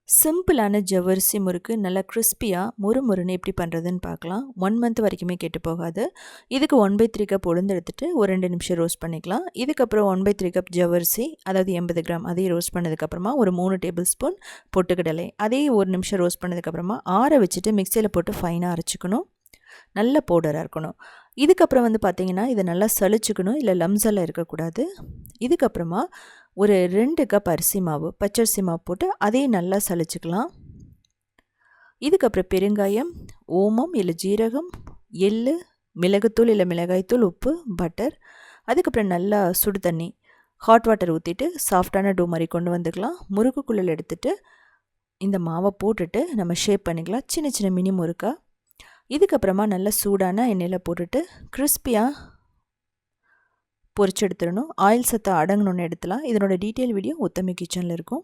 சிம்பிளான ஜவ்வரிசி முறுக்கு நல்லா கிறிஸ்பியாக முறுமுறுன்னு எப்படி பண்ணுறதுன்னு பார்க்கலாம். 1 மந்த் வரைக்குமே கெட்டு போகாது. இதுக்கு 1/3 கப் உளுந்து எடுத்துகிட்டு ஒரு 2 நிமிஷம் ரோஸ்ட் பண்ணிக்கலாம். இதுக்கப்புறம் 1/3 கப் ஜவ்வரிசி, அதாவது 80 கிராம், அதையும் ரோஸ்ட் பண்ணதுக்கப்புறமா ஒரு 3 டேபிள் ஸ்பூன் பொட்டுக்கடலை, அதையும் 1 நிமிஷம் ரோஸ்ட் பண்ணதுக்கப்புறமா ஆற வச்சுட்டு மிக்சியில் போட்டு ஃபைனாக அரைச்சிக்கணும். நல்ல பவுடராக இருக்கணும். இதுக்கப்புறம் பார்த்திங்கன்னா இதை நல்லா சளிச்சுக்கணும், இல்லை லம்ஸ் எல்லாம் இருக்கக்கூடாது. இதுக்கப்புறமா ஒரு 2 கப் அரிசி மாவு, பச்சரிசி மாவு போட்டு அதையும் நல்லா சளிச்சுக்கலாம். இதுக்கப்புறம் பெருங்காயம், ஓமம் இல்லை ஜீரகம், எள்ளு, மிளகுத்தூள் இல்லை மிளகாய்த்தூள், உப்பு, பட்டர், அதுக்கப்புறம் நல்லா சுடு தண்ணி ஹாட் வாட்டர் ஊற்றிட்டு சாஃப்டான டோ மாதிரி கொண்டு வந்துக்கலாம். முறுக்குக்குள்ளே எடுத்துகிட்டு இந்த மாவை போட்டுட்டு நம்ம ஷேப் பண்ணிக்கலாம், சின்ன சின்ன மினி முறுக்கா. இதுக்கப்புறமா நல்லா சூடான எண்ணெயில் போட்டுட்டு கிறிஸ்பியாக பொரிச்சு எடுத்துடணும். ஆயில் சத்தை அடங்கணுன்னு எடுத்துலாம். இதனோட டீட்டெயில் வீடியோ உத்தமி கிச்சனில் இருக்கும்.